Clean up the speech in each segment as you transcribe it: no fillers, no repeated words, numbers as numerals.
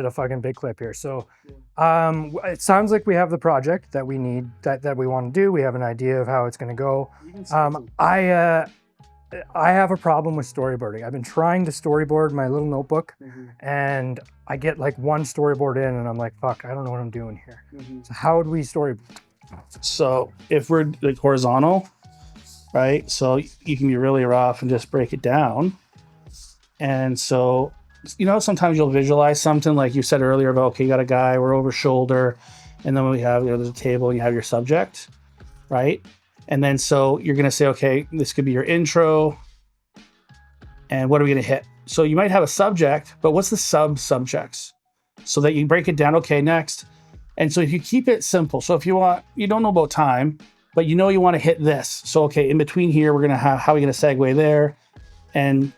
a fucking big clip here. So it sounds like we have the project that we need, that we want to do. We have an idea of how it's going to go. I have a problem with storyboarding. I've been trying to storyboard my little notebook, and I get like one storyboard in and I'm like, fuck, I don't know what I'm doing here. So how would we storyboard? So if we're like horizontal, right? So you can be really rough and just break it down. And so, you know, sometimes you'll visualize something like you said earlier about, okay, you got a guy, we're over shoulder. And then we have, you know, there's a table and you have your subject, right? And then so you're going to say, okay, this could be your intro. And what are we going to hit? So you might have a subject, but what's the subjects? So that you break it down. Okay, next. And so if you keep it simple. So if you want, you don't know about time, but you know you want to hit this. So, okay, in between here, we're going to have, how are we going to segue there? And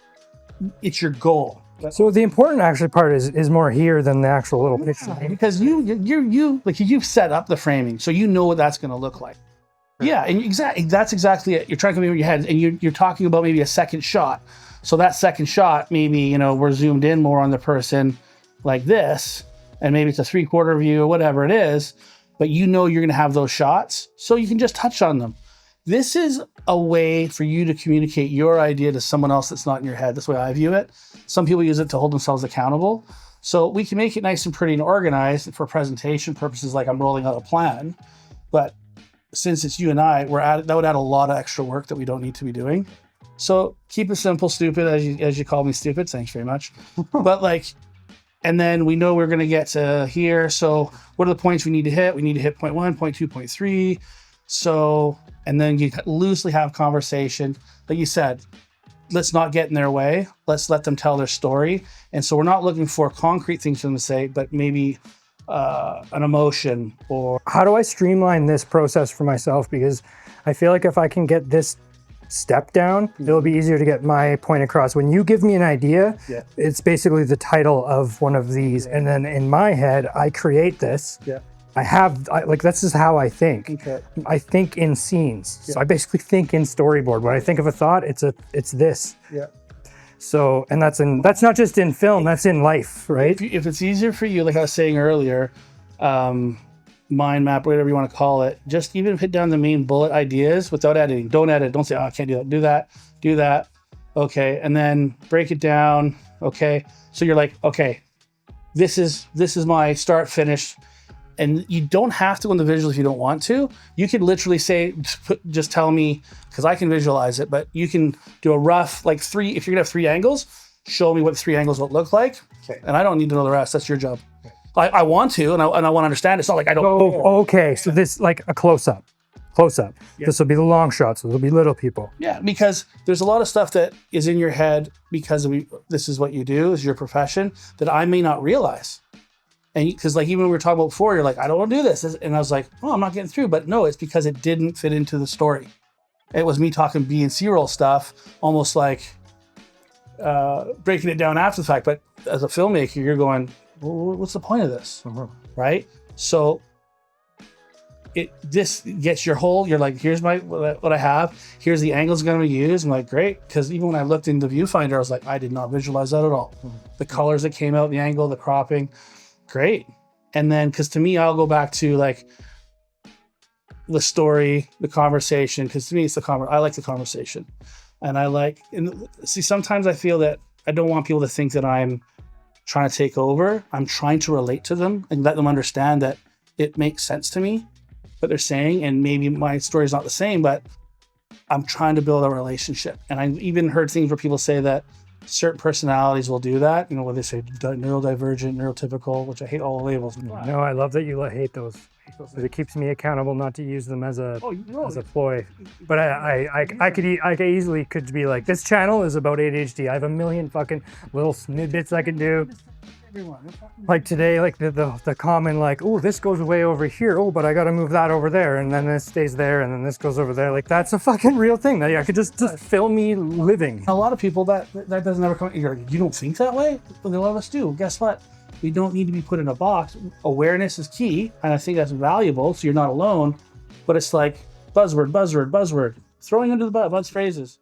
it's your goal. So the important actually part is more here than the actual little picture. Because you've set up the framing. So you know what that's going to look like. Yeah, and that's exactly it. You're trying to come in your head, and you're talking about maybe a second shot. So that second shot, maybe, you know, we're zoomed in more on the person like this, and maybe it's a 3/4 view or whatever it is, but you know you're going to have those shots, so you can just touch on them. This is a way for you to communicate your idea to someone else that's not in your head. That's the way I view it. Some people use it to hold themselves accountable. So we can make it nice and pretty and organized for presentation purposes, like I'm rolling out a plan, but since it's you and I, that would add a lot of extra work that we don't need to be doing. So keep it simple, stupid, as you call me stupid. Thanks very much. But like, and then we know we're going to get to here. So what are the points we need to hit? We need to hit point 1, point 2, point 3. So, and then you loosely have conversation. Like you said, let's not get in their way. Let's let them tell their story. And so we're not looking for concrete things for them to say, but maybe an emotion. Or how do I streamline this process for myself? Because I feel like if I can get this step down, it'll be easier to get my point across. When you give me an idea, it's basically the title of one of these. And then in my head, I create this. This is how I think. Okay. I think in scenes. So I basically think in storyboard. When I think of a thought, it's this. Yeah. So, and that's not just in film, that's in life, right? If it's easier for you, like I was saying earlier, mind map, whatever you want to call it, just even hit down the main bullet ideas without editing. Don't edit. Don't say, oh, I can't do that. Do that. Okay. And then break it down. Okay. So you're like, okay, this is my start finish. And you don't have to go in the visuals if you don't want to. You could literally say, just tell me, because I can visualize it, but you can do a rough, like if you're gonna have 3 angles, show me what 3 angles will look like. Okay. And I don't need to know the rest. That's your job. Okay. I want to, and I want to understand. It's not like I don't. Oh, okay. So this like a close-up. Yeah. This will be the long shots. It'll be little people. Yeah, because there's a lot of stuff that is in your head because this is what you do, is your profession, that I may not realize. And because like even when we were talking about before, you're like, I don't want to do this. And I was like, oh, I'm not getting through. But no, it's because it didn't fit into the story. It was me talking B and C roll stuff, almost like breaking it down after the fact. But as a filmmaker, you're going, well, what's the point of this? Right? So this gets your whole, you're like, here's what I have. Here's the angles going to be used. I'm like, great. Because even when I looked in the viewfinder, I was like, I did not visualize that at all. The colors that came out, the angle, the cropping. Great. And then, because to me, I'll go back to like the story, the conversation, because to me, it's I like the conversation. And sometimes I feel that I don't want people to think that I'm trying to take over. I'm trying to relate to them and let them understand that it makes sense to me, what they're saying. And maybe my story is not the same, but I'm trying to build a relationship. And I even heard things where people say that certain personalities will do that, you know, where they say neurodivergent, neurotypical, which I hate all the labels. No, I love that you hate those. It keeps me accountable not to use them as a ploy. But I could easily be like, this channel is about ADHD. I have a million fucking little snippets I can do. Like today, like the comment, like, oh, this goes way over here. Oh, but I got to move that over there, and then this stays there, and then this goes over there. Like that's a fucking real thing. That I could just film me living. A lot of people that doesn't ever come. You don't think that way? Well, a lot of us do. Guess what? We don't need to be put in a box. Awareness is key, and I think that's valuable. So you're not alone. But it's like buzzword, throwing under the bus phrases.